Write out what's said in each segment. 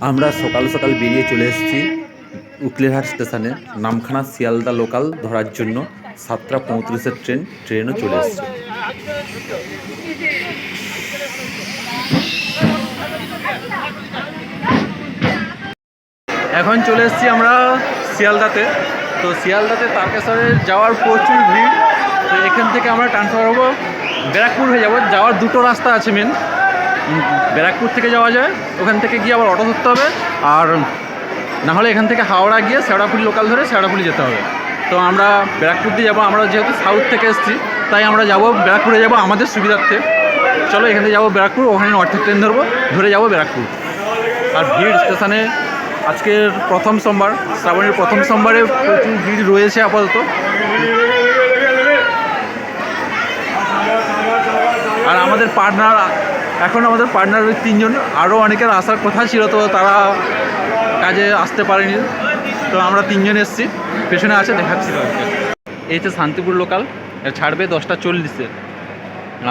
আমরা সকাল সকাল বেরিয়ে চলে এসেছি উকলেরহাট স্টেশনে নামখানা শিয়ালদা লোকাল ধরার জন্য। 7:35-এর ট্রেনও চলে এসেছে। এখন চলে এসেছি আমরা শিয়ালদাতে। তো শিয়ালদাতে তারকেশ্বরে যাওয়ার প্রচুর ভিড়। তো এখান থেকে আমরা ট্রান্সফার হবো ব্যারাকপুর হয়ে যাবো। যাওয়ার দুটো রাস্তা আছে মেন। ব্যারাকপুর থেকে যাওয়া যায়, ওখান থেকে গিয়ে আবার অটো ধরতে হবে, আর না হলে এখান থেকে হাওড়া গিয়ে শেওড়াফুলি লোকাল ধরে শেওড়াফুলি যেতে হবে। তো আমরা ব্যারাকপুর দিয়ে যাবো। আমরা যেহেতু সাউথ থেকে এসেছি তাই আমরা যাবো ব্যারাকপুরে যাবো আমাদের সুবিধার্থে। চলো এখান থেকে যাবো ব্যারাকপুর, ওখানে নর্থের ট্রেন ধরবো, ধরে যাবো ব্যারাকপুর। আর ভিড় স্টেশনে আজকের প্রথম সোমবার, শ্রাবণের প্রথম সোমবারে প্রচুর ভিড় রয়েছে আপাতত। আর আমাদের পার্টনার ওই 3 জন, আরও অনেকের আসার কথা ছিল, তো তারা কাজে আসতে পারেনি। তো আমরা 3 জন এসেছি, পেছনে আছে দেখাচ্ছি। এই যে শান্তিপুর লোকাল ছাড়বে 10:40-এ।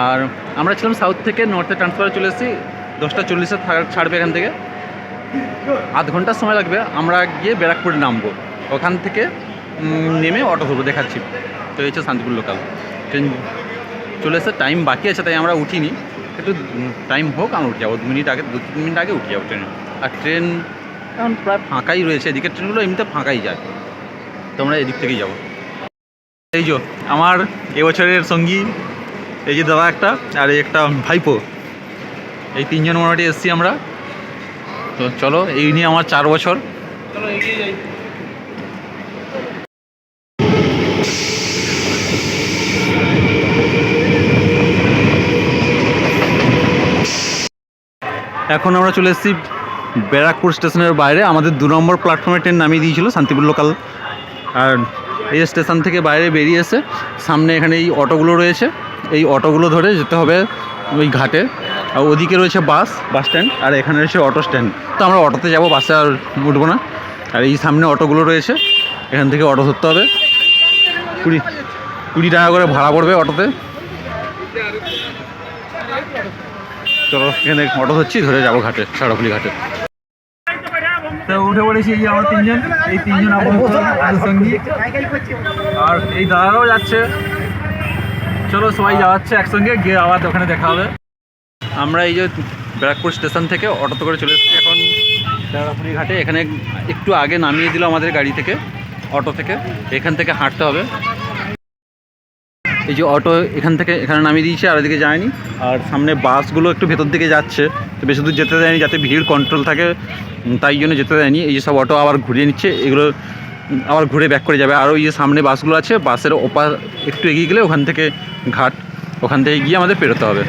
আর আমরা ছিলাম সাউথ থেকে নর্থে ট্রান্সফারে চলে এসেছি। 10:40-এ ছাড়বে এখান থেকে। আধ ঘন্টার সময় লাগবে। আমরা গিয়ে ব্যারাকপুরে নামবো, ওখান থেকে নেমে অটো ধরবো, দেখাচ্ছি। তো এই হচ্ছে শান্তিপুর লোকাল ট্রেন চলে এসে। টাইম বাকি আছে তাই আমরা উঠিনি, একটু টাইম হোক আমরা উঠে যাবো। 2-3 মিনিট আগে উঠে যাবো ট্রেনে। আর ট্রেন এখন প্রায় ফাঁকাই রয়েছে, এদিকের ট্রেনগুলো এমনিতে ফাঁকাই যায়, তো আমরা এদিক থেকেই যাবো। এই যে আমার এবছরের সঙ্গী, এই যে দাদা একটা, আর এই একটা ভাইপো, এই 3 জন মোটামুটি এসছি আমরা। তো চলো, এই নিয়ে আমার 4 বছর। চলো এগিয়ে যাই। এখন আমরা চলে এসেছি ব্যারাকপুর স্টেশনের বাইরে। আমাদের 2 নম্বর প্ল্যাটফর্মে ট্রেন নামিয়ে দিয়েছিল শান্তিপুর লোকাল। আর এই স্টেশন থেকে বাইরে বেরিয়ে এসে সামনে এখানে এই অটোগুলো রয়েছে, এই অটোগুলো ধরে যেতে হবে ওই ঘাটে। আর ওদিকে রয়েছে বাস স্ট্যান্ড, আর এখানে রয়েছে অটো স্ট্যান্ড। তো আমরা অটোতে যাব, বাসে আর উঠবো না। আর এই সামনে অটোগুলো রয়েছে, এখান থেকে অটো ধরতে হবে। 20 টাকা করে ভাড়া পড়বে অটোতে। চলো এখানে অটো ধরছি, ধরে যাবো ঘাটে, শেওড়াফুলি ঘাটে। তো উঠে পড়েছি, এই আমার 3 জন, এই 3 জন আমার সঙ্গী। আর এই দাদারাও যাচ্ছে। চলো সবাই যাওয়াচ্ছে একসঙ্গে, গিয়ে আবার ওখানে দেখা হবে। আমরা এই যে ব্যারাকপুর স্টেশন থেকে অটোতে করে চলে এসেছি এখন শেওড়াফুলি ঘাটে। এখানে একটু আগে নামিয়ে দিল আমাদের গাড়ি থেকে, অটো থেকে। এখান থেকে হাঁটতে হবে। এই যে অটো এখান থেকে এখানে নামিয়ে দিয়েছে, আর এদিকে যায়নি। আর সামনে বাসগুলো একটু ভেতর দিকে যাচ্ছে, তো বেশি দূর যেতে দেয়নি যাতে ভিড় কন্ট্রোল থাকে, তাই জন্য যেতে দেয়নি। এই যে সব অটো আবার ঘুরিয়ে নিচ্ছে, এগুলো আবার ঘুরে ব্যাক করে যাবে। আর ওই যে সামনে বাসগুলো আছে, বাসের ওপার একটু এগিয়ে গেলে ওখান থেকে ঘাট, ওখান থেকে গিয়ে আমাদের পেরোতে হবে।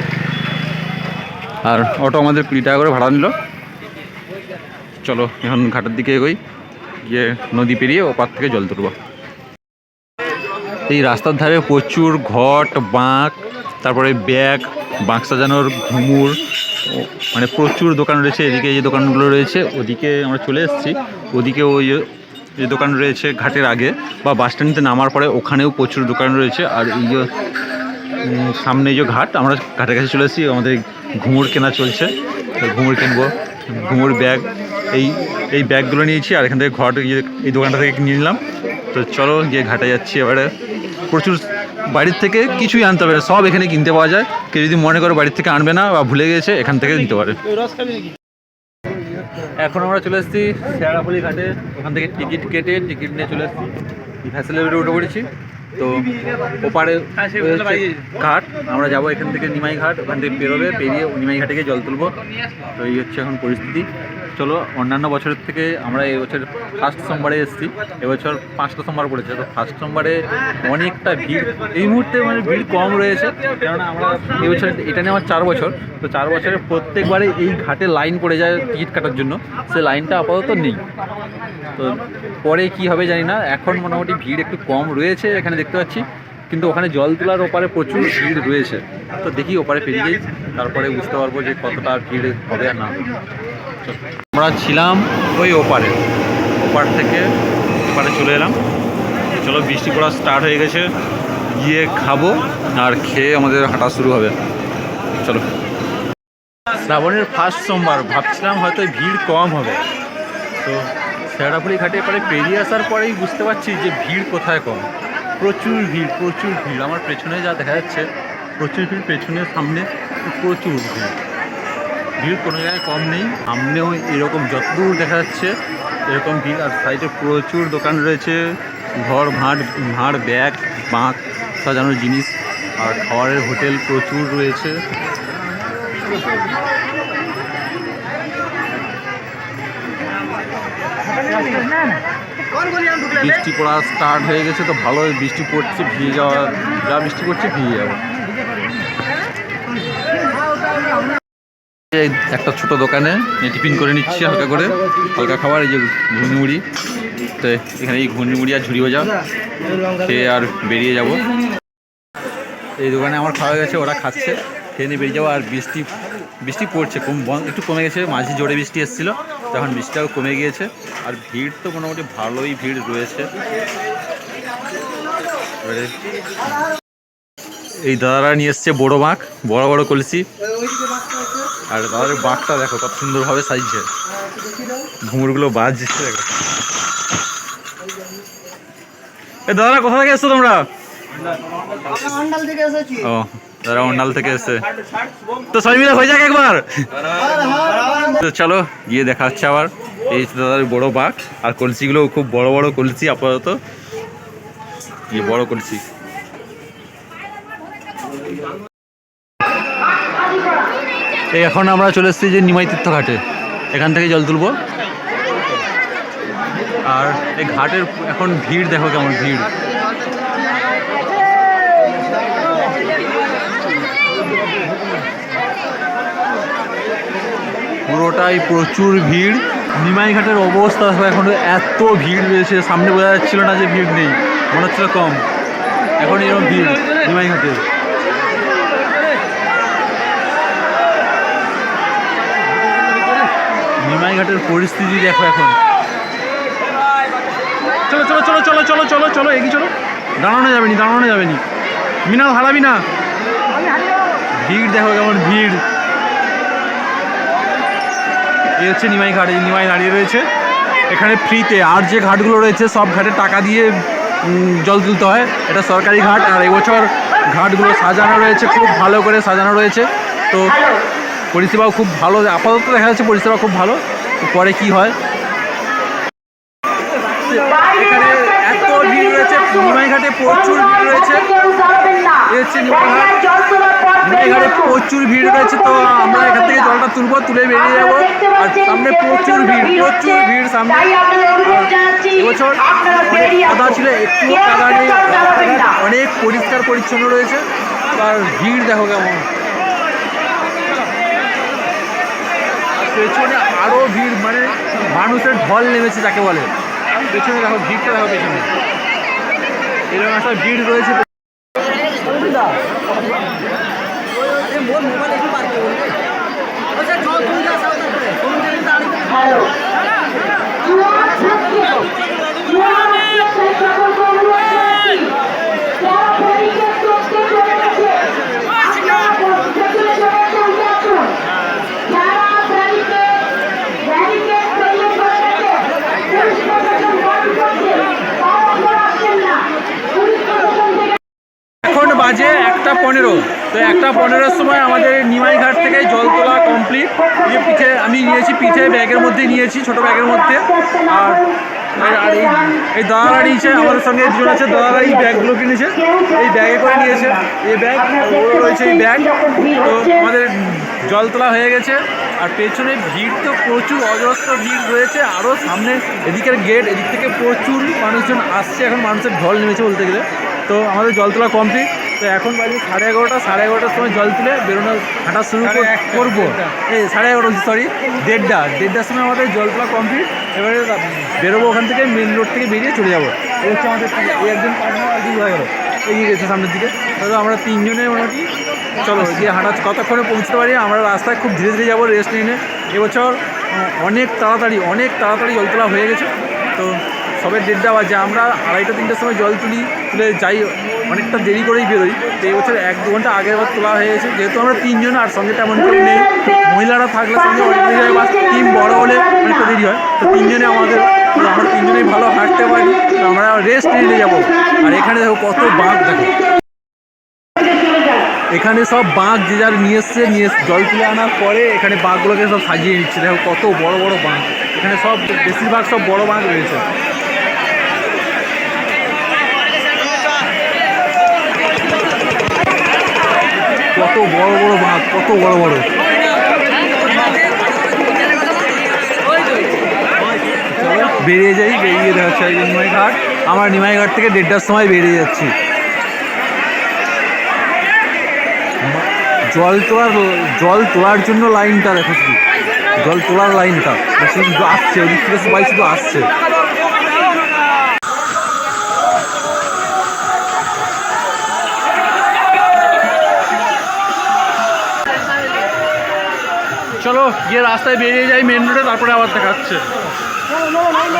আর অটো আমাদের 20 টাকা করে ভাড়া নিল। চলো এখন ঘাটের দিকে এগোই, গিয়ে নদী পেরিয়ে ওপার থেকে জল তুলব। এই রাস্তার ধারে প্রচুর ঘট, বাঁক, তারপরে ব্যাগ, বাঁক সাজানোর ঘুমুর, মানে প্রচুর দোকান রয়েছে। এদিকে যে দোকানগুলো রয়েছে, ওদিকে আমরা চলে এসেছি। ওদিকে ওই যে দোকান রয়েছে ঘাটের আগে বা বাস স্ট্যান্ডে নামার পরে, ওখানেও প্রচুর দোকান রয়েছে। আর এই যে সামনে যে ঘাট, আমরা ঘাটের কাছে চলে এসেছি। আমাদের ঘুমুর কেনা চলছে, ঘুমুর কিনবো, ঘুমুর ব্যাগ, এই ব্যাগগুলো নিয়েছি। আর এখান থেকে ঘট এই দোকানটা থেকে নিয়ে নিলাম। তো চলো গিয়ে ঘাটে যাচ্ছি এবারে। প্রচুর বাড়ির থেকে কিছুই আনতে হবে না, সব এখানে কিনতে পাওয়া যায়। কেউ যদি মনে করে বাড়ির থেকে আনবে না বা ভুলে গেছে, এখান থেকে নিতে পারে। এখন আমরা চলে এসেছি শেওড়াফুলি ঘাটে। ওখান থেকে টিকিট কেটে টিকিট নিয়ে চলে এসেছি, ফ্যাসিলিটি উঠে পড়েছি। তো ওপারে ঘাট, আমরা যাবো এখান থেকে নিমাই ঘাট, ওখান থেকে পেরোবে, পেরিয়ে নিমাই ঘাটে গিয়ে জল তুলবো। তো এই হচ্ছে এখন পরিস্থিতি। চলো, অন্যান্য বছরের থেকে আমরা এবছর ফার্স্ট সোমবারে এসেছি। এবছর 5টা সোমবার পড়েছে, তো ফার্স্ট সোমবারে অনেকটা ভিড়। এই মুহূর্তে মানে ভিড় কম রয়েছে, কেননা আমরা এবছর এটা নিয়ে আমার 4 বছর। তো 4 বছরে প্রত্যেকবারে এই ঘাটে লাইন পড়ে যায় টিকিট কাটার জন্য, সে লাইনটা আপাতত নেই। তো পরে কি হবে জানি না। এখন মোটামুটি ভিড় একটু কম রয়েছে এখানে দেখতে পাচ্ছি, কিন্তু ওখানে জল তোলার ওপারে প্রচুর ভিড় রয়েছে। তো দেখি ওপারে পেরিয়ে যাই, তারপরে বুঝতে পারবো যে কতটা ভিড় হবে আর না। আমরা ছিলাম ওই ওপার থেকে ওপারে চলে এলাম। চলো, বৃষ্টি পড়া স্টার্ট হয়ে গেছে, গিয়ে খাবো, আর খেয়ে আমাদের হাঁটা শুরু হবে। চলো। শ্রাবণের ফার্স্ট সোমবার, ভাবছিলাম হয়তো ভিড় কম হবে, তো শেওড়াফুলি ঘাটে পরে পেরিয়ে আসার পরেই বুঝতে পারছি যে ভিড় কোথায় কম। প্রচুর ভিড়, প্রচুর ভিড়। আমার পেছনে যা দেখা যাচ্ছে প্রচুর ভিড়, পেছনের সামনে প্রচুর ভিড়। ভিড় কোনো জায়গায় কম নেই, সামনেও এরকম যতদূর দেখা যাচ্ছে এরকম ভিড়। আর সাইডে প্রচুর দোকান রয়েছে, ঘর ভাঁড় ব্যাগ বাঁক সাজানোর জিনিস, আর খাবারের হোটেল প্রচুর রয়েছে। বৃষ্টি পড়া স্টার্ট হয়ে গেছে, তো ভালোই বৃষ্টি পড়ছে, ভিজে যাওয়ার যা বৃষ্টি পড়ছে ভিজে যাবো। এই একটা ছোট দোকানে টিফিন করে নিচ্ছি হালকা করে, হালকা খাবার। এই যে ঘুগনি মুড়ি, তো এখানে এই ঘুগনি মুড়ি আর ঝুড়ি ভাজা খেয়ে আর বেরিয়ে যাব। এই দোকানে আমার খাওয়া গেছে, ওরা খাচ্ছে, খেয়ে নিয়ে বেরিয়ে যাবো। আর বৃষ্টি পড়ছে, একটু কমে গেছে, মাঝে জোরে বৃষ্টি এসেছিলো, তখন বৃষ্টিটাও কমে গিয়েছে। আর ভিড় তো মোটামুটি ভালোই ভিড় রয়েছে। এই দাদারা নিয়ে এসছে বড় বাঁক, বড় বড় কলসি। আর দাদার বাঁকটা দেখো কত সুন্দরভাবে সাজিয়েছে, ঘুঙুরগুলো বাজছে দেখো। এই দাদারা কোথা থেকে এসছো তোমরা? ও দাদা অন্ডাল থেকে এসছে, তো সবাই মিলে হয়ে যাক একবার। তো চলো গিয়ে দেখা হচ্ছে আবার। এই দাদার বড় বাঁক, আর কলসিগুলো খুব বড় বড় কলসি আপাতত, এই বড় কলসি। এই এখন আমরা চলে এসেছি যে নিমাই তীর্থ ঘাটে, এখান থেকে জল তুলবো। আর এই ঘাটের এখন ভিড় দেখো কেমন ভিড়। পুরোটাই প্রচুর ভিড়। নিমাই ঘাটের অবস্থা এখন এত ভিড় রয়েছে, সামনে বোঝা যাচ্ছিল না যে ভিড় নেই, মনে হচ্ছিল কম। এখন এরকম ভিড় নিমাই ঘাটে। নিমাই ঘাটের পরিস্থিতি দেখো এখন। চলো চলো চলো চলো চলো চলো চলো এগিয়ে চলো, দাঁড়ানো যাবে নি মিনাল, হারাবি না। ভিড় দেখো কেমন ভিড়। এই হচ্ছে নিমাই ঘাট, এই নিমাই দাঁড়িয়ে রয়েছে এখানে ফ্রিতে। আর যে ঘাটগুলো রয়েছে সব ঘাটে টাকা দিয়ে জল তুলতে হয়, এটা সরকারি ঘাট। আর এবছর ঘাটগুলো সাজানো রয়েছে, খুব ভালো করে সাজানো রয়েছে, তো পরিষেবাও খুব ভালো। আপাতত দেখা যাচ্ছে পরিষেবা খুব ভালো, পরে কি হয়। এখানে এত ভিড় রয়েছে, নিমাই ঘাটে প্রচুর ভিড় রয়েছে। এই হচ্ছে নিমাই ঘাটে প্রচুর ভিড় রয়েছে, তো আমরা এখান থেকে জলটা তুলবো, তুলে বেরিয়ে যাবো। আর সামনে প্রচুর ভিড় সামনে। এবছর অনেক কাদা ছিল, একটু কাদা নেই, অনেক পরিষ্কার পরিচ্ছন্ন রয়েছে। আর ভিড় দেখো কেমন। পেছনে আরও ভিড়, মানে মানুষের ঢল নেমেছে যাকে বলে। পেছনে দেখো ভিড়টা, দেখো পেছনে এরকম একটা ভিড় রয়েছে। বাজে 1:15, তো 1:15-র সময় আমাদের নিমাই ঘাট থেকে জল তোলা কমপ্লিট। যে পিঠে আমি নিয়েছি, পিঠে ব্যাগের মধ্যে নিয়েছি, ছোটো ব্যাগের মধ্যে। আর এই দাদারা নিয়েছে, আমাদের সঙ্গে দুজন আছে, দাদারা এই ব্যাগগুলো কিনেছে, এই ব্যাগে করে নিয়েছে। এই ব্যাগ রয়েছে, এই ব্যাগ। তো আমাদের জল তোলা হয়ে গেছে। আর পেছনে ভিড় তো প্রচুর, অজস্র ভিড় রয়েছে। আরও সামনে এদিকের গেট, এদিক থেকে প্রচুর মানুষজন আসছে, এখন মানুষের ঢল নেমেছে বলতে গেলে। তো আমাদের জল তোলা কমপ্লিট। তো এখন বাজে 11:30, 11:30-র সময় জল তুলে বেরোনো, হাঁটা শুরু করবো। এই 11:30, সরি 1:30-1:30-র সময় আমাদের জল তোলা কমপ্লিট। এবারে বেরোবো ওখান থেকে, মেন রোড থেকে বেরিয়ে চলে যাবো। এই হচ্ছে আমাদের এই একজন পার্টনার আর কি হয়ে গেলো, এগিয়ে গেছে সামনের দিকে। তবে আমরা 3 জনে মোটামুটি চলো গিয়ে হাঁটা কতক্ষণে পৌঁছতে পারি। আমরা রাস্তায় খুব ধীরে ধীরে যাবো, রেস্ট নিয়ে। এবছর অনেক তাড়াতাড়ি জল তোলা হয়ে গেছে। তো সবে 1:30 বাজে, আমরা 2:30-3টার সময় জল তুলে যাই, অনেকটা দেরি করেই বেরোই। তো এই বছর 1-2 ঘন্টা আগের বার তোলা হয়ে গেছে, যেহেতু আমরা 3 জন আর সঙ্গে তেমন কেউ নেই, মহিলারা থাকলে সঙ্গে অনেক দেরি হয় বা টিম বড় হলে অনেকটা দেরি হয়। তো 3 জনে আমরা 3 জনেই ভালো হাঁটতে পারি, আমরা রেস্ট নিয়ে যাবো। আর এখানে দেখো কত বাঘ, দেখো এখানে সব বাঘ যে যার নিয়ে জল তুলে আনার পরে এখানে বাঘগুলোকে সব সাজিয়ে নিচ্ছে। দেখো কত বড় বড় বাঘ, এখানে সব বেশিরভাগ সব বড় বাঘ রয়েছে। কত বড় বড় বাঘ, কত বড় বড়। বেরিয়ে বেরিয়ে যাচ্ছে নিমাই ঘাট। আমরা নিমাই ঘাট থেকে 1:30টার সময় বেরিয়ে যাচ্ছি। জল তোলার জন্য লাইনটা দেখো, শুধু জল তোলার লাইনটা শুধু আসছে, ওদিক থেকে সবাই শুধু আসছে। চলো গিয়ে রাস্তায় বেরিয়ে যাই মেন রোডে, তারপরে আবার দেখাচ্ছে।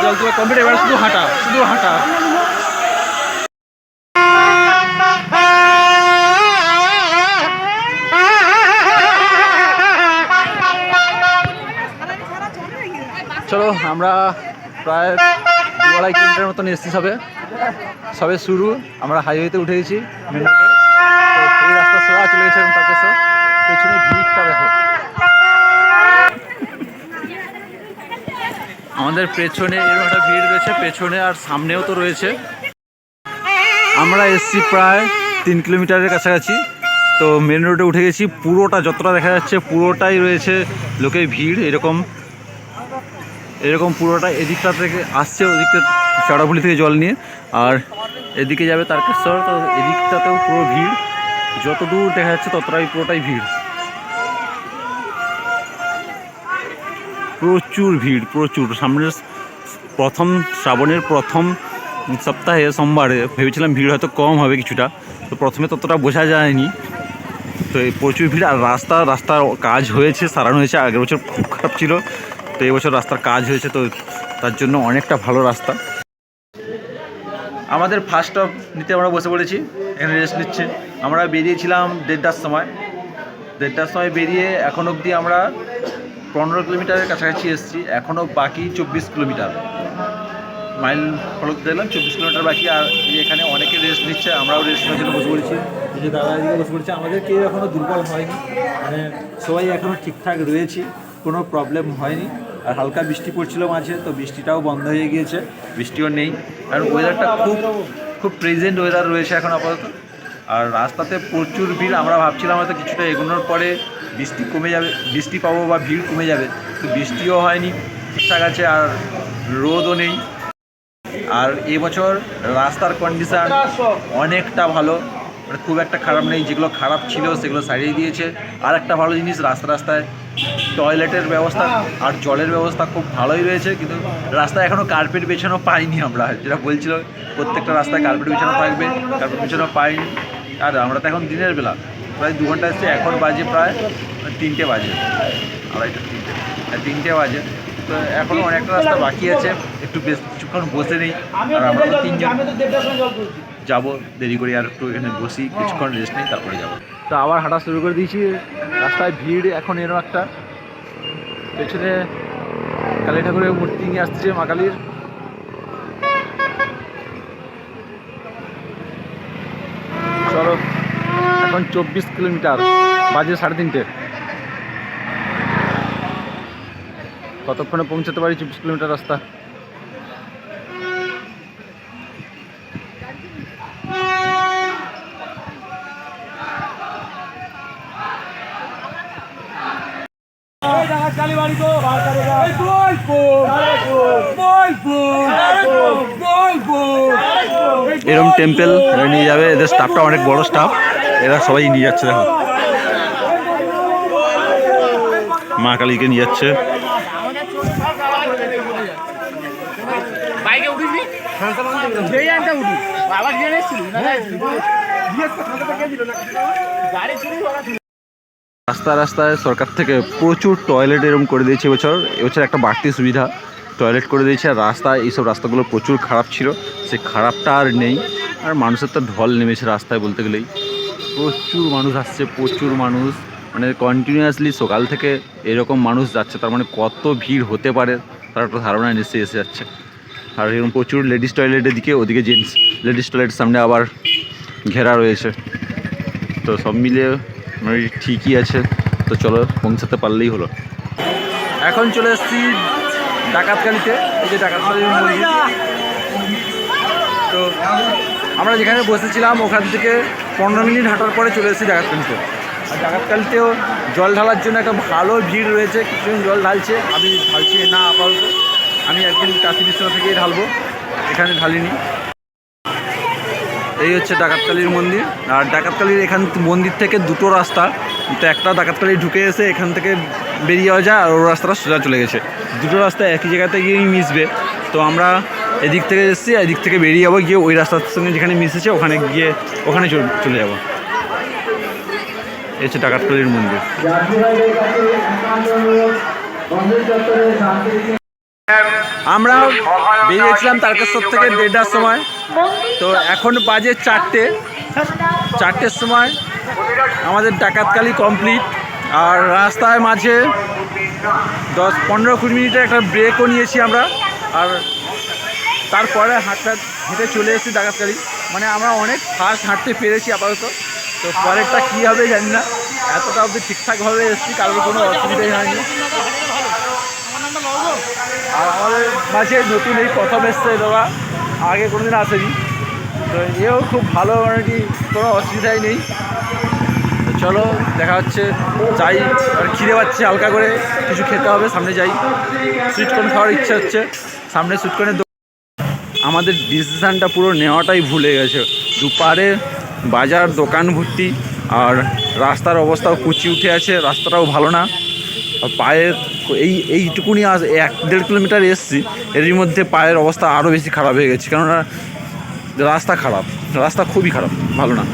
জল তোলা কমপ্লিট, এবার শুধু হাঁটা। চলো আমরা প্রায় 2-2.5 কিলোমিটার মতন এসেছি, সবে শুরু। আমরা হাইওয়েতে উঠে গেছি মেন রোডে। তো এই রাস্তা সোজা চলে গেছে, এবং তার পেছনে ভিড়টা দেখো। আমাদের পেছনে এরকম একটা ভিড় রয়েছে, পেছনে আর সামনেও তো রয়েছে। আমরা এসছি প্রায় 3 কিলোমিটারের কাছাকাছি। তো মেন রোডে উঠে গেছি, পুরোটা যতটা দেখা যাচ্ছে পুরোটাই রয়েছে লোকের ভিড়। এরকম পুরোটা এদিকটা থেকে আসছে, ওদিকটা চড়াভুলি থেকে জল নিয়ে, আর এদিকে যাবে তারকেশ্বর। তো এদিকটাতেও পুরো ভিড়, যত দূর দেখা যাচ্ছে ততটাই পুরোটাই ভিড়, প্রচুর ভিড়, প্রচুর। সামনের শ্রাবণের প্রথম সপ্তাহে সোমবারে ভেবেছিলাম ভিড় হয়তো কম হবে কিছুটা, তো প্রথমে ততটা বোঝা যায়নি। তো এই প্রচুর ভিড়। আর রাস্তার কাজ হয়েছে, সারানো হয়েছে। আগের বছর খুব খারাপ ছিল, তো এই বছর রাস্তার কাজ হয়েছে, তো তার জন্য অনেকটা ভালো রাস্তা। আমাদের ফার্স্ট স্টপ নিতে আমরা বসে পড়েছি, এখানে রেস্ট নিচ্ছে। আমরা বেরিয়েছিলাম 1:30টার সময়। 1:30টার সময় বেরিয়ে এখন অবধি আমরা 15 কিলোমিটারের কাছাকাছি এসেছি। এখনও বাকি 24 কিলোমিটার। মাইল ফলক দেখলাম 24 কিলোমিটার বাকি। আর এখানে অনেকে রেস্ট নিচ্ছে, আমরাও রেস্ট নেওয়ার জন্য বসে পড়েছি। এই যে দাদা এদিকে বসে পড়েছে। আমাদের কেউ এখনও দুর্বল হয়নি, মানে সবাই এখনও ঠিকঠাক রয়েছি, কোনো প্রবলেম হয়নি। আর হালকা বৃষ্টি পড়ছিল মাঝে, তো বৃষ্টিটাও বন্ধ হয়ে গিয়েছে, বৃষ্টিও নেই। আর ওয়েদারটা খুব প্রেজেন্ট ওয়েদার রয়েছে এখন আপাতত। আর রাস্তাতে প্রচুর ভিড়। আমরা ভাবছিলাম হয়তো কিছুটা এগোনোর পরে বৃষ্টি কমে যাবে, বৃষ্টি পাবো বা ভিড় কমে যাবে, তো বৃষ্টিও হয়নি, ঠিকঠাক আছে, আর রোদও নেই। আর এবছর রাস্তার কন্ডিশান অনেকটা ভালো, মানে খুব একটা খারাপ নেই। যেগুলো খারাপ ছিল সেগুলো সারিয়ে দিয়েছে। আর একটা ভালো জিনিস, রাস্তায় টয়লেটের ব্যবস্থা আর জলের ব্যবস্থা খুব ভালোই রয়েছে। কিন্তু রাস্তায় এখনও কার্পেট বেছানো পাইনি আমরা, যেটা বলছিল প্রত্যেকটা রাস্তায় কার্পেট বেছানো থাকবে, কার্পেট বেছানো পাইনি। আর আমরা তো এখন দিনের বেলা, প্রায় 2 ঘন্টা এসেছি, এখন বাজে প্রায় 3টে বাজে, 3টে বাজে। তো এখনও অনেকটা রাস্তা বাকি আছে, একটু কিছুক্ষণ বসে নেই। আর আমরা তো 3 জন যাবো, দেরি করে আর একটু এখানে বসি, কিছুক্ষণ রেস্ট নিই, তারপরে যাবো। তো আবার হাঁটা শুরু করে দিয়েছি। রাস্তায় ভিড় এখন এরকম একটা। পেছনে কালী ঠাকুরের মূর্তি নিয়ে আসছে, মা কালীর। চলো এখন 24 কিলোমিটার, বাজে 3:30। কতক্ষণে পৌঁছাতে পারি 24 কিলোমিটার রাস্তা। এরকম টেম্পেল নিয়ে যাবে, এদের স্টাফটা অনেক বড় স্টাফ, এরা সবাই নিয়ে যাচ্ছে। দেখো মা কালীকে নিয়ে যাচ্ছে। রাস্তায় সরকার থেকে প্রচুর টয়লেট এরকম করে দিয়েছে এবছর একটা বাড়তি সুবিধা। টয়লেট করে দিয়েছে। আর রাস্তা, এইসব রাস্তাগুলো প্রচুর খারাপ ছিল, সে খারাপটা আর নেই। আর মানুষের তো ঢল নেমেছে রাস্তায় বলতে গেলেই। প্রচুর মানুষ আসছে, প্রচুর মানুষ, মানে কন্টিনিউয়াসলি সকাল থেকে এরকম মানুষ যাচ্ছে, তার মানে কত ভিড় হতে পারে তার একটা ধারণা নিশ্চয়ই এসে যাচ্ছে। আর এরকম প্রচুর লেডিস টয়লেটের দিকে, ওদিকে জেন্টস লেডিস টয়লেটের সামনে আবার ঘেরা রয়েছে। তো সব মিলিয়ে মানে ঠিকই আছে। তো চলো পৌঁছাতে পারলেই হলো। এখন চলে এসেছি ডাকাতকালীতে, এই যে ডাকাতকালীর মন্দির। তো আমরা যেখানে বসেছিলাম ওখান থেকে 15 মিনিট হাঁটার পরে চলে এসেছি ডাকাতকালীতে। আর ডাকাতকালীতেও জল ঢালার জন্য একটা ভালো ভিড় রয়েছে, কিছুজন জল ঢালছে, আমি ঢালছি না আপাতত। আমি একদিন কাশী বিশ্বনাথ থেকেই ঢালবো, এখানে ঢালিনি। এই হচ্ছে ডাকাতকালীর মন্দির। আর ডাকাতকালীর এখান মন্দির থেকে দুটো রাস্তা, তো একটা ডাকাতকালী ঢুকে এসে এখান থেকে বেরিয়ে যাওয়া যায়, আর ওর রাস্তাটা সোজা চলে গেছে। দুটো রাস্তা একই জায়গাতে গিয়েই মিশবে। তো আমরা এদিক থেকে এসেছি, এদিক থেকে বেরিয়ে যাবো, গিয়ে ওই রাস্তার সঙ্গে যেখানে মিশেছে ওখানে গিয়ে ওখানে চলে যাবো। এই হচ্ছে ডাকাতকালীর মন্দির। আমরা বেরিয়েছিলাম তারকেশ্বর থেকে 1:30টার সময়। তো এখন বাজে 4টের সময় আমাদের ডাকাতকালী কমপ্লিট। আর রাস্তায় মাঝে 10-15-20 মিনিটের একটা ব্রেকও নিয়েছি আমরা। আর তারপরে হেঁটে চলে এসেছি ডাকাতকালী। মানে আমরা অনেক ফাস্ট হাঁটতে পেরেছি আপাতত। তো পরেরটা কী হবে জানি না, এতটা অবধি ঠিকঠাকভাবে এসেছি, কারোর কোনো অসুবিধাই হয়নি। আর আমাদের মাঝে নতুন এই প্রথম এসছে দাদা, আগে কোনোদিন আসেনি। তো এও খুব ভালো, মানে কি কোনো অসুবিধাই নেই। তো চলো দেখা হচ্ছে, যাই। আর খিদে পাচ্ছে হালকা করে, কিছু খেতে হবে, সামনে যাই। সুইটকর্ন খাওয়ার ইচ্ছা হচ্ছে, সামনে সুইটকর্নের। আমাদের ডিসিশানটা পুরো নেওয়াটাই ভুলে গেছে। দুপারে বাজার, দোকান ভর্তি, আর রাস্তার অবস্থাও কুচি উঠে আছে, রাস্তাটাও ভালো না। আর পায়ের এইটুকুনি 1-1.5 কিলোমিটার এসছি, এরই মধ্যে পায়ের অবস্থা আরও বেশি খারাপ হয়ে গেছে। কেননা রাস্তা খারাপ, রাস্তা খুবই খারাপ, ভালো না,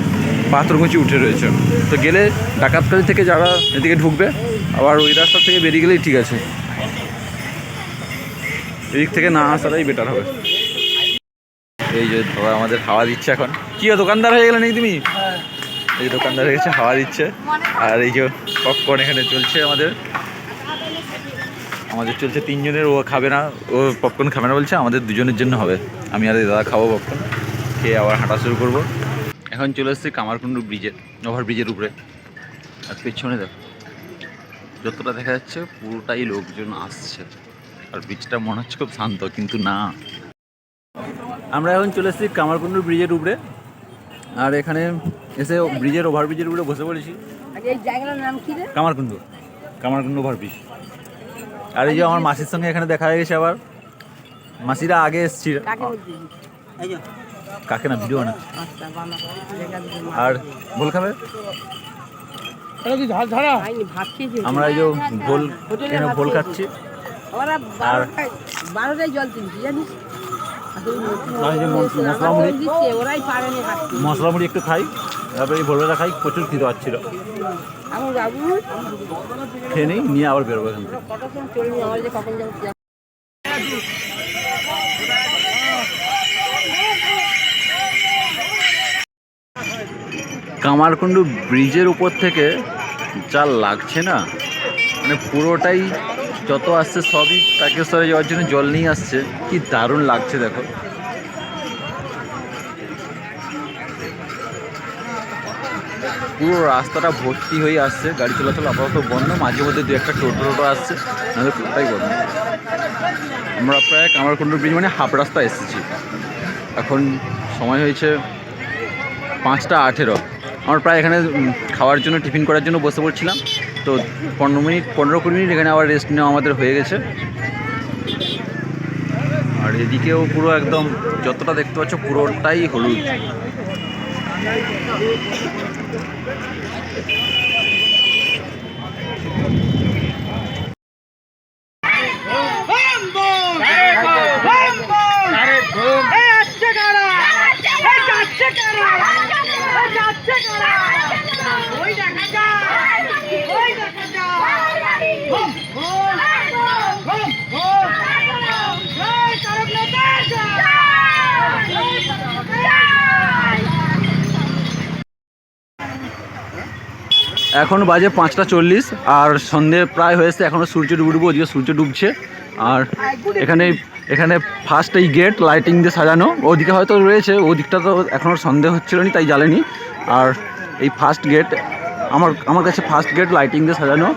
পাথরকুচি উঠে রয়েছে। তো গেলে ডাকাতকালী থেকে যারা এদিকে ঢুকবে, আবার ওই রাস্তা থেকে বেরিয়ে গেলেই ঠিক আছে, এদিক থেকে না আসাটাই বেটার হবে। এই যে দাদা আমাদের হাওয়া দিচ্ছে এখন। কি দোকানদার হয়ে গেলে নাকি তুমি? এই দোকানদার হয়ে গেছে, হাওয়া দিচ্ছে। আর এই যে পপকর্ন এখানে চলছে আমাদের চলছে 3 জনের। ও খাবে না, ও পপকর্ন খাবে না বলছে, আমাদের 2 জনের জন্য হবে। আমি আর দাদা খাবো পপকর্ন, খেয়ে আবার হাঁটা শুরু করবো। এখন চলে এসেছি কামারকুণ্ডু ওভারব্রিজের উপরে। আর পেছনে দেখো, যতটা দেখা যাচ্ছে পুরোটাই লোকজন আসছে। আর ব্রিজটা মনে হচ্ছে খুব শান্ত, কিন্তু না। আমরা এখন চলে এসেছি কামারকুণ্ডু ব্রিজের উপরে। আর এখানে এসে ওভারব্রিজের উপরে বসে পড়েছি। এই জায়গাটার নাম কি রে? কামারকুণ্ডু ওভারব্রিজ। আর এই যে আমার মাসির সঙ্গে এখানে দেখা হয়ে গেছে আবার। মাসিরা আগে এসেছিল। কাকে না, ভিডিও বানাচ্ছে। আর ভোল খাবে? আমরা এই যে ভোল খাচ্ছি। আর 12টায় জল কিনছি জানিস। মশলা মুড়ি একটু খাই, তারপরে এই ভোলটা খাই। প্রচুর খিদে পাচ্ছিল, খেয়ে নেই, নিয়ে আবার বেরোবো এখান থেকে। কামারকুণ্ডু ব্রিজের উপর থেকে যা লাগছে না, মানে পুরোটাই যত আসছে সবই তারকেশ্বরে যাওয়ার জন্য জল নিয়ে আসছে। কি দারুণ লাগছে দেখো। পুরো রাস্তাটা ভর্তি হয়ে আসছে, গাড়ি চলাচল আপাতত বন্ধ, মাঝে মধ্যে 2-1টা টোটো আসছে, নাহলে পুরোটাই বন্ধ। আমরা প্রায় কামারকুণ্ডু ব্রিজ মানে হাফ রাস্তা এসেছি। এখন সময় হয়েছে 5টা 18। আমরা প্রায় এখানে খাওয়ার জন্য, টিফিন করার জন্য বসে পড়ছিলাম। তো 15-20 মিনিট এখানে আবার রেস্ট নেওয়া আমাদের হয়ে গেছে। আর এদিকেও পুরো একদম যতটা দেখতে পাচ্ছ পুরোটাই হলুদ। এখন বাজে 5:40 আর সন্ধে প্রায় হয়েছে, এখনও সূর্য ডুববো, ওদিকে সূর্য ডুবছে। আর এখানে এখানে ফার্স্ট এই গেট লাইটিং দিয়ে সাজানো, ওদিকে হয়তো রয়েছে, ওদিকটা তো এখনও সন্ধে হচ্ছিল না তাই জ্বালেনি। আর এই ফার্স্ট গেট আমার কাছে ফার্স্ট গেট লাইটিং দিয়ে সাজানো,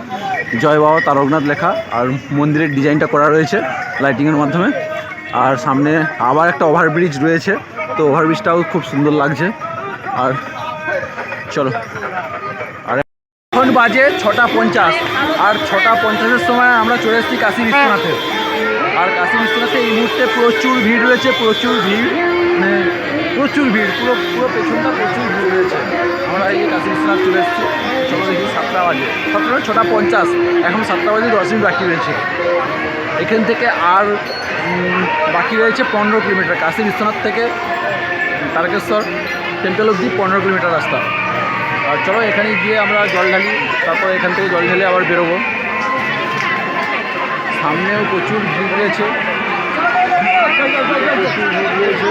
জয় বাবা তারকনাথ লেখা, আর মন্দিরের ডিজাইনটা করা রয়েছে লাইটিংয়ের মাধ্যমে। আর সামনে আবার একটা ওভারব্রিজ রয়েছে, তো ওভারব্রিজটাও খুব সুন্দর লাগছে। আর চলো, আর এখন বাজে 6:50, আর 6:50-এর সময় আমরা চলে এসেছি কাশী বিশ্বনাথে। আর কাশী বিশ্বনাথে এই মুহূর্তে প্রচুর ভিড় রয়েছে, প্রচুর ভিড়, মানে প্রচুর ভিড়, পুরো পুরো পেছনটা প্রচুর ভিড় রয়েছে। আমরা এই কাশী বিশ্বনাথ চলে এসেছি। চলো দেখি 7টা বাজে, 6:50, এখন 7টা বাজে 10 মিনিট বাকি রয়েছে। এখান থেকে আর বাকি রয়েছে 15 কিলোমিটার, কাশী বিশ্বনাথ থেকে তারকেশ্বর টেম্পল অবধি 15 কিলোমিটার রাস্তা। আর চলো এখানে গিয়ে আমরা জল ঢালি, তারপর এখান থেকে জল ঢেলে আবার বেরোবো। সামনেও প্রচুর ভিড় রয়েছে, প্রচুর ভিড় রয়েছে।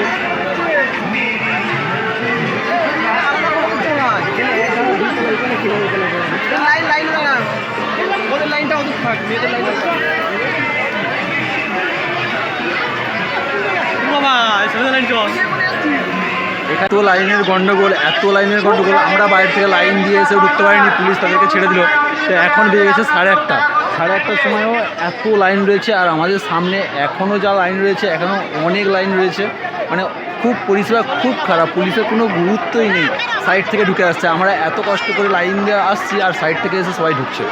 এত লাইনের গন্ডগোল, এত লাইনের গন্ডগোল, আমরা বাইরে থেকে লাইন দিয়ে এসে ঢুকতে পারিনি, পুলিশ তাদেরকে ছেড়ে দিল। তো এখন বেজে গেছে 1:30, 1:30-টার সময়ও এত লাইন রয়েছে। আর আমাদের সামনে এখনও যা লাইন রয়েছে, এখনও অনেক লাইন রয়েছে, মানে খুব পরিষেবা খুব খারাপ, পুলিশের কোনো গুরুত্বই নেই, সাইড থেকে ঢুকে আসছে। আমরা এত কষ্ট করে লাইন দিয়ে আসছি আর সাইড থেকে এসে সবাই ঢুকছে।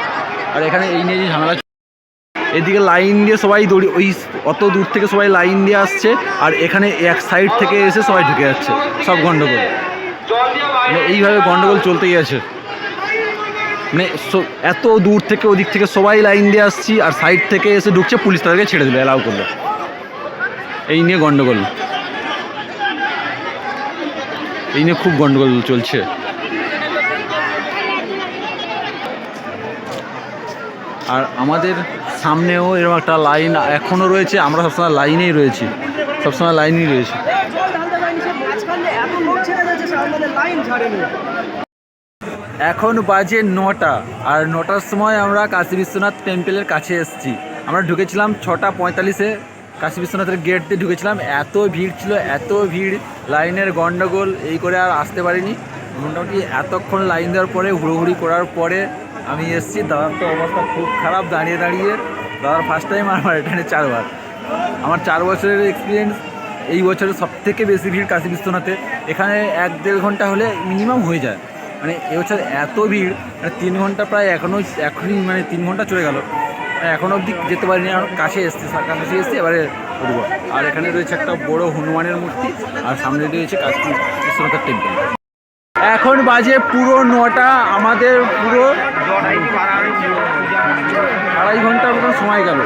আর এখানে এই নিয়ে যে ঝামেলা, এদিকে লাইন দিয়ে সবাই দৌড়ি, ওই অত দূর থেকে সবাই লাইন দিয়ে আসছে, আর এখানে এক সাইড থেকে এসে সবাই ঢুকে যাচ্ছে, সব গন্ডগোল, মানে এইভাবে গন্ডগোল চলতেই আছে। মানে এত দূর থেকে ওদিক থেকে সবাই লাইন দিয়ে আসছি, আর সাইড থেকে এসে ঢুকছে, পুলিশ তাদেরকে ছেড়ে দিল, অ্যালাউ করলো। এই নিয়ে গন্ডগোল, এই নিয়ে খুব গন্ডগোল চলছে। আর আমাদের সামনেও এরকম একটা লাইন এখনও রয়েছে, আমরা সবসময় লাইনেই রয়েছি, সবসময় লাইনেই রয়েছি। এখন বাজে 9টা, আর 9টার সময় আমরা কাশী বিশ্বনাথ টেম্পলের কাছে এসেছি। আমরা ঢুকেছিলাম 6:45-এ, কাশী বিশ্বনাথের গেট দিয়ে ঢুকেছিলাম। এত ভিড় ছিল, এত ভিড়, লাইনের গন্ডগোল, এই করে আর আসতে পারিনি। মোটামুটি এতক্ষণ লাইন দেওয়ার পরে, হুড়োহুড়ি করার পরে আমি এসেছি। দাদার তো অবস্থা খুব খারাপ, দাঁড়িয়ে দাঁড়িয়ে। দাদার ফার্স্ট টাইম, আমার এখানে 4 বার। আমার 4 বছরের এক্সপিরিয়েন্স, এই বছরে সবথেকে বেশি ভিড় কাশী বিশ্বনাথে। এখানে 1-1.5 ঘন্টা হলে মিনিমাম হয়ে যায়, মানে এবছর এত ভিড়, মানে 3 ঘন্টা প্রায় এখনই মানে 3 ঘন্টা চলে গেল, এখনও অবধি যেতে পারিনি। এখন কাছে এসছি, কাছে এসছি, এবারে উঠবো। আর এখানে রয়েছে একটা বড় হনুমানের মূর্তি, আর সামনে রয়েছে কাশী বিশ্বনাথের টেম্পল। এখন বাজে পুরো 9টা, আমাদের পুরো 2.5 ঘন্টার মতন সময় গেল।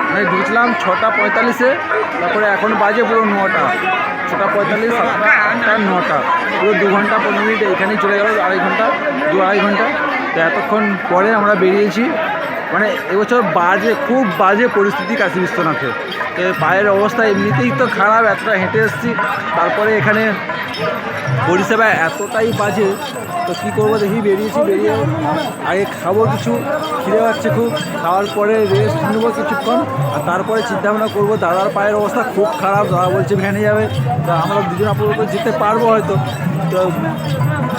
মানে ঢুকলাম 6:45-এ, তারপরে এখন বাজে পুরো 9টা, 6:45, 7টা, 8টা, 9টা, পুরো 2 ঘন্টা 15 মিনিট এখানেই চলে গেল, 2.5 ঘন্টা। তো এতক্ষণ পরে আমরা বেরিয়েছি। মানে এবছর খুব বাজে পরিস্থিতি কাশী বিশ্বনাথে। তো পায়ের অবস্থা এমনিতেই তো খারাপ, এতটা হেঁটে এসেছি, তারপরে এখানে পরিষেবা এতটাই বাজে। তো কী করবো, দেখি বেরিয়েছি, বেরিয়ে আগে খাবো কিছু, খিদে পাচ্ছে খুব, খাওয়ার পরে রেস্ট নেবো কিছুক্ষণ, আর তারপরে চিন্তাভাবনা করবো। দাদার পায়ের অবস্থা খুব খারাপ, দাদা বলছে ভ্যানে যাবে, তো আমরা দুজন আপাতত যেতে পারবো হয়তো। তো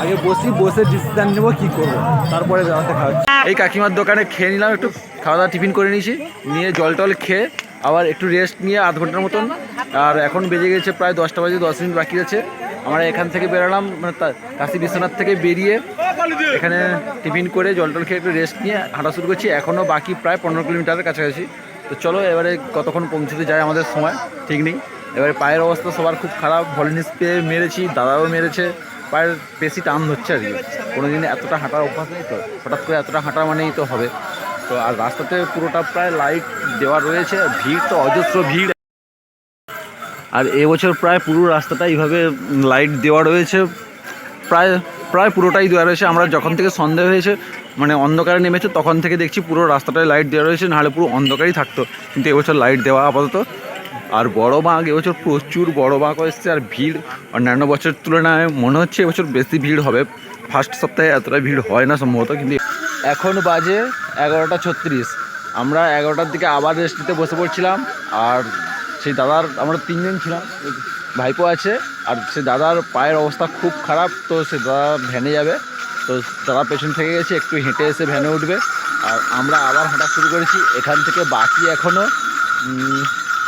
আগে বসে ডিসিশান নেবো কী করবো, তারপরে দাদাতে খাওয়াচ্ছি। এই কাকিমার দোকানে খেয়ে নিলাম, একটু খাওয়া দাওয়া টিফিন করে নিয়েছি, নিয়ে জল টল খেয়ে আবার একটু রেস্ট নিয়ে 1/2 ঘন্টার মতন। আর এখন বেজে গেছে প্রায় 10টা বাজে 10 মিনিট বাকি আছে। আমরা এখান থেকে বেরোলাম, মানে কাশী বিশ্বনাথ থেকে বেরিয়ে এখানে টিফিন করে জল টল খেয়ে একটু রেস্ট নিয়ে হাঁটা শুরু করছি। এখনও বাকি প্রায় 15 কিলোমিটারের কাছাকাছি। তো চলো এবারে কতক্ষণ পৌঁছতে যায় আমাদের সময় ঠিক নেই। এবারে পায়ের অবস্থা সবার খুব খারাপ, ভলিনি স্প্রে মেরেছি, দাদাও মেরেছে, পায়ের বেশি টান ধরছে আর কি। কোনো দিন এতটা হাঁটার অভ্যাস নেই, তো হঠাৎ করে এতটা হাঁটা মানেই তো হবে। তো আর রাস্তাতে পুরোটা প্রায় লাইট দেওয়া রয়েছে, ভিড় তো অজস্র ভিড়। আর এবছর প্রায় পুরো রাস্তাটা এইভাবে লাইট দেওয়া রয়েছে, প্রায় পুরোটাই দেওয়া রয়েছে। আমরা যখন থেকে সন্ধ্যা হয়েছে, মানে অন্ধকারে নেমেছে, তখন থেকে দেখছি পুরো রাস্তাটায় লাইট দেওয়া রয়েছে, নাহলে পুরো অন্ধকারই থাকতো। কিন্তু এবছর লাইট দেওয়া আপাতত। আর বড় বাঁক, এবছর প্রচুর বড় বাঁক এসছে, আর ভিড় অন্যান্য বছরের তুলনায় মনে হচ্ছে এবছর বেশি ভিড় হবে। ফার্স্ট সপ্তাহে এতটা ভিড় হয় না সম্ভবত, কিন্তু এখন বাজে 11:36। আমরা 11টার দিকে আবার রেস্ট নিতে বসে পড়ছিলাম। আর সেই দাদার আমরা 3জন ছিলাম, ভাইপো আছে, আর সে দাদার পায়ের অবস্থা খুব খারাপ। তো সে দাদা ভ্যানে যাবে, তো দাদা পেছন থেকে গেছে, একটু হেঁটে এসে ভ্যানে উঠবে। আর আমরা আবার হাঁটা শুরু করেছি। এখান থেকে বাকি এখনও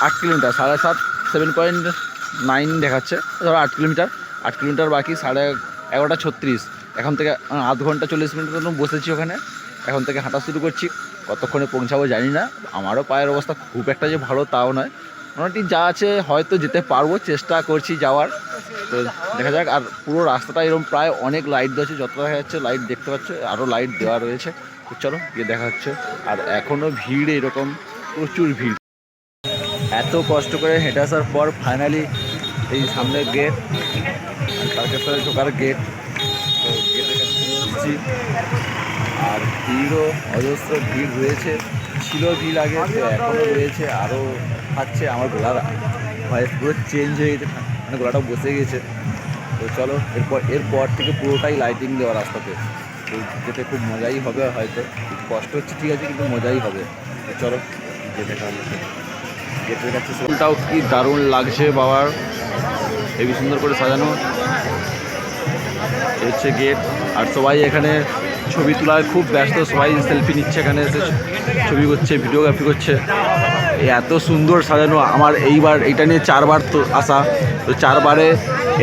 8 কিলোমিটার, 7.5, 7.9 দেখাচ্ছে, ধরো 8 কিলোমিটার। 8 কিলোমিটার বাকি, 11:36। এখন থেকে আধ ঘন্টা 40 মিনিটের জন্য বসেছি ওখানে। এখন থেকে হাঁটা শুরু করছি। কতক্ষণে পৌঁছাবো জানি না। আমারও পায়ের অবস্থা খুব একটা যে ভালো তাও নয়, মোটামুটি যা আছে হয়তো যেতে পারবো, চেষ্টা করছি যাওয়ার। তো দেখা যাক। আর পুরো রাস্তাটা এরকম প্রায় অনেক লাইট দেওয়া আছে, যতটা দেখা যাচ্ছে লাইট দেখতে পাচ্ছ, আরও লাইট দেওয়া রয়েছে। তো চলো গিয়ে দেখা হচ্ছে। আর এখনও ভিড় এরকম, প্রচুর ভিড়। এত কষ্ট করে হেঁটে আসার পর ফাইনালি এই সামনে গেট, তার কাছে ঢোকার গেট। তো গেটের কাছে এসেছি। আর ভিড়ও অজস্র ভিড় রয়েছে, ছিল ভিড় আগে, তো এখনও রয়েছে, আরও থাকছে। আমার গলার ভয়েস পুরো চেঞ্জ হয়ে গেছে, মানে গলাটা বসে গেছে। তো চলো এরপর থেকে পুরোটাই লাইটিং দেওয়া রাস্তাতে। তো যেতে খুব মজাই হবে, হয়তো কষ্ট হচ্ছে ঠিক আছে, কিন্তু মজাই হবে। তো চলো যেতে হবে। গেটের কাছে স্কুলটাও কি দারুণ লাগছে বাবার, হেবি সুন্দর করে সাজানো। হচ্ছে গেট। আর সবাই এখানে ছবি তোলায় খুব ব্যস্ত, সবাই সেলফি নিচ্ছে, এখানে এসে ছবি করছে, ভিডিওগ্রাফি করছে। এত সুন্দর সাজানো, আমার এইবার এটা নিয়ে 4বার তো আসা, তো 4বারে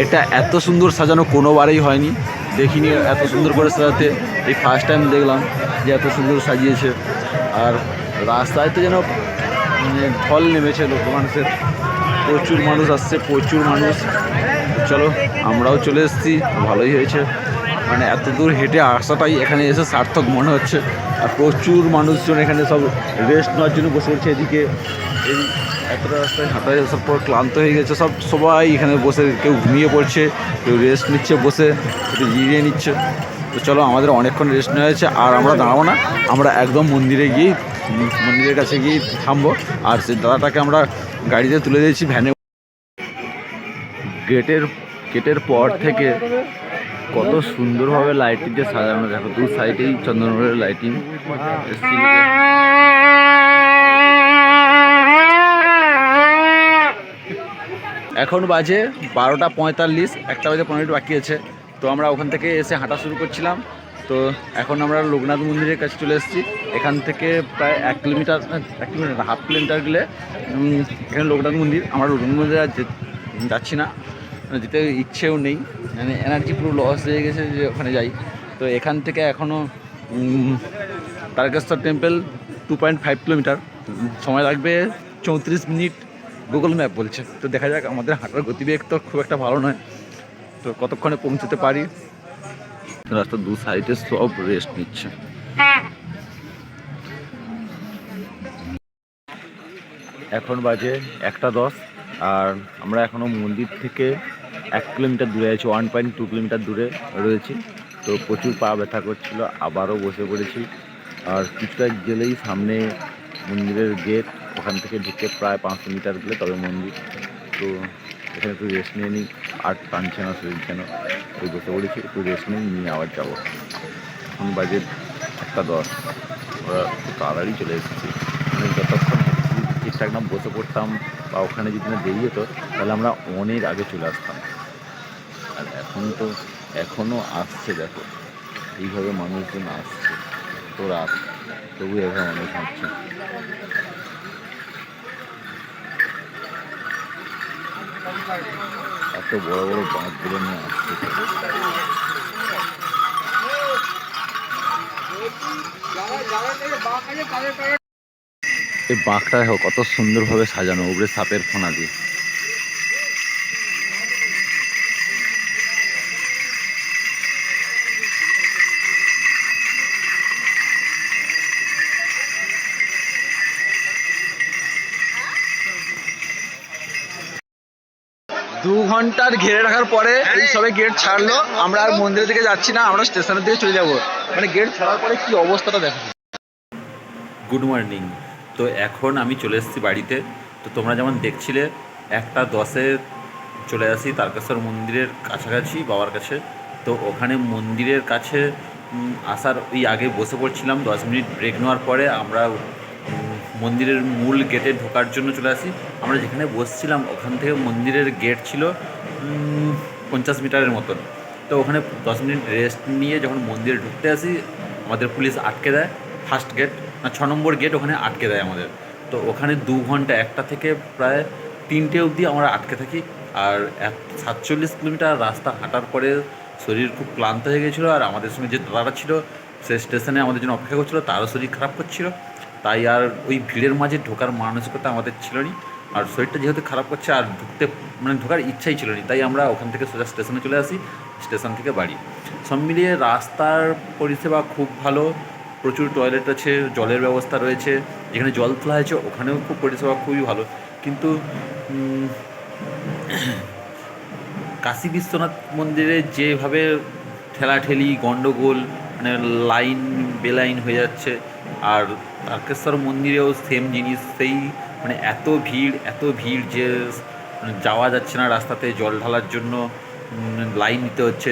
এটা এত সুন্দর সাজানো কোনোবারেই হয়নি, দেখিনি এত সুন্দর করে সাজাতে। এই ফার্স্ট টাইম দেখলাম যে এত সুন্দর সাজিয়েছে। আর রাস্তায় তো যেন ঢল নেমেছে লোক মানুষের, প্রচুর মানুষ আসছে, প্রচুর মানুষ। চলো আমরাও চলে এসেছি, ভালোই হয়েছে। মানে এত দূর হেঁটে আসাটাই এখানে এসে সার্থক মনে হচ্ছে। আর প্রচুর মানুষজন এখানে সব রেস্ট নেওয়ার জন্য বসে পড়ছে। এদিকে এই এতটা রাস্তায় হাঁটা আসার পর ক্লান্ত হয়ে গেছে সবাই এখানে বসে, কেউ ঘুমিয়ে পড়ছে, কেউ রেস্ট নিচ্ছে বসে, একটু জিরিয়ে নিচ্ছে। তো চলো আমাদের অনেকক্ষণ রেস্ট নেওয়া হয়েছে, আর আমরা দাঁড়াবো না, আমরা একদম মন্দিরের কাছে গিয়ে থামবো। আর সেই দাদাটাকে আমরা গাড়িতে তুলে দিয়েছি ভ্যানে। গেটের পর থেকে কত সুন্দরভাবে লাইটিং দিয়ে সাজানো, দেখো দু সাইডেই চন্দননগরের লাইটিং। এখন বাজে 12:45, 1টা বাজে 15 মিনিট বাকি আছে। তো আমরা ওখান থেকে এসে হাঁটা শুরু করছিলাম। তো এখন আমরা লোকনাথ মন্দিরের কাছে চলে এসেছি। এখান থেকে প্রায় 1 কিলোমিটার, 1 কিলোমিটার, হাফ কিলোমিটার গেলে এখানে লোকনাথ মন্দির। আমরা লোকনাথ মন্দিরে আর যাচ্ছি না, যেতে ইচ্ছেও নেই, মানে এনার্জি পুরো লস হয়ে গেছে যে ওখানে যাই। তো এখান থেকে এখনও তারকেশ্বর টেম্পল 2.5 কিলোমিটার, সময় লাগবে 34 মিনিট গুগল ম্যাপ বলছে। তো দেখা যাক, আমাদের হাঁটার গতিবেগ তো খুব একটা ভালো নয়, তো কতক্ষণে পৌঁছতে পারি। রাস্তার দু সাইডে সব রেস্ট নিচ্ছে। এখন বাজে 1:10, আর আমরা এখনও মন্দির থেকে 1 কিলোমিটার দূরে আছি, 1.2 কিলোমিটার দূরে রয়েছি। তো প্রচুর পা ব্যথা করছিল, আবারও বসে পড়েছি। আর কিছুটা গেলেই সামনে মন্দিরের গেট, ওখান থেকে ঢুকে প্রায় 500 মিটার গেলে তবে মন্দির। তো এখানে একটু রেস্ট নিয়ে নিই, আর টানছে না শরীর যেন, ওই বসে পড়েছি, একটু রেস্ট নিয়ে আবার যাবো। এখন বাজে 1:10, ওরা খুব তাড়াতাড়ি চলে এসেছি। মানে যতক্ষণ ঠিকঠাক না বসে পড়তাম বা ওখানে যদি না দেরি হতো, তাহলে আমরা অনেক আগে চলে আসতাম। আর এখন তো এখনও আসছে, দেখো এইভাবে মানুষজন আসছে, তো রাত তবু এভাবে মানুষ হাঁটছে। এত বড় বড় বাঁকগুলো নিয়ে আসছে। এই বাঁকটা দেখো কত সুন্দরভাবে সাজানো, উপরে সাপের ফোনা দিয়ে। দু ঘন্টার ঘিরে রাখার পরে এই সবে গেট ছাড়লো। আমরা আর মন্দিরের দিকে যাচ্ছি না, আমরা স্টেশনের দিকে চলে যাব। মানে গেট ছাড়ার পরে কি অবস্থাটা দেখো। Good morning. তো এখন আমি চলে এসেছি বাড়িতে। তো তোমরা যেমন দেখছিলে 1:10-এ চলে আসি তারকেশ্বর মন্দিরের কাছাকাছি বাবার কাছে। তো ওখানে মন্দিরের কাছে আসার ওই আগে বসে পড়ছিলাম, 10 মিনিট ব্রেক নেওয়ার পরে আমরা মন্দিরের মূল গেটে ঢোকার জন্য চলে আসি। আমরা যেখানে বসছিলাম ওখান থেকে মন্দিরের গেট ছিল 50 মিটারের মতন। তো ওখানে 10 মিনিট রেস্ট নিয়ে যখন মন্দিরে ঢুকতে আসি, আমাদের পুলিশ আটকে দেয়। ফার্স্ট গেট না 6 নম্বর গেট ওখানে আটকে দেয় আমাদের। তো ওখানে 2 ঘন্টা, 1টা থেকে প্রায় 3টে অবধি আমরা আটকে থাকি। আর 47 কিলোমিটার রাস্তা হাঁটার পরে শরীর খুব ক্লান্ত হয়ে গেছিলো। আর আমাদের সঙ্গে যে দাদারা ছিল সে স্টেশনে আমাদের জন্য অপেক্ষা করছিলো, তারও শরীর খারাপ করছিল। তাই আর ওই ভিড়ের মাঝে ঢোকার মানসিকতা আমাদের ছিল না। আর শরীরটা যেহেতু খারাপ করছে আর ঢোকার ইচ্ছাই ছিল না, তাই আমরা ওখান থেকে সোজা স্টেশনে চলে আসি, স্টেশন থেকে বাড়ি। সব মিলিয়ে রাস্তার পরিষেবা খুব ভালো, প্রচুর টয়লেট আছে, জলের ব্যবস্থা রয়েছে। যেখানে জল তোলা হয়েছে ওখানেও খুব পরিষেবা খুবই ভালো। কিন্তু কাশী বিশ্বনাথ মন্দিরে যেভাবে ঠেলাঠেলি গণ্ডগোল, মানে লাইন বেলাইন হয়ে যাচ্ছে, আর তারকেশ্বর মন্দিরেও সেম জিনিস, সেই মানে এত ভিড় যে যাওয়া যাচ্ছে না রাস্তাতে জল ঢালার জন্য। লাইন নিতে হচ্ছে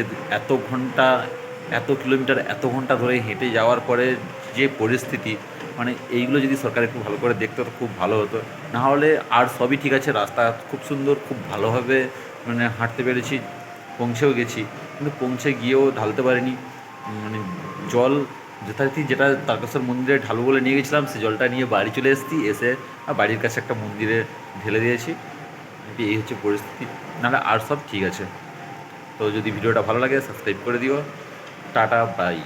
এত কিলোমিটার এত ঘন্টা ধরে হেঁটে যাওয়ার পরে যে পরিস্থিতি, মানে এইগুলো যদি সরকার একটু ভালো করে দেখতো তো খুব ভালো হতো। না হলে আর সবই ঠিক আছে, রাস্তা খুব সুন্দর, খুব ভালোভাবে মানে হাঁটতে পেরেছি, পৌঁছেও গেছি। কিন্তু পৌঁছে গিয়েও ঢালতে পারিনি। মানে জল যথারীতি যেটা তারকেশ্বর মন্দিরে ঢালু বলে নিয়ে গেছিলাম, সে জলটা নিয়ে বাড়ি চলে এসেছি, এসে বাড়ির কাছে একটা মন্দিরে ঢেলে দিয়েছি। এই হচ্ছে পরিস্থিতি, নাহলে আর সব ঠিক আছে। তো যদি ভিডিওটা ভালো লাগে সাবস্ক্রাইব করে দিও। Tata bye.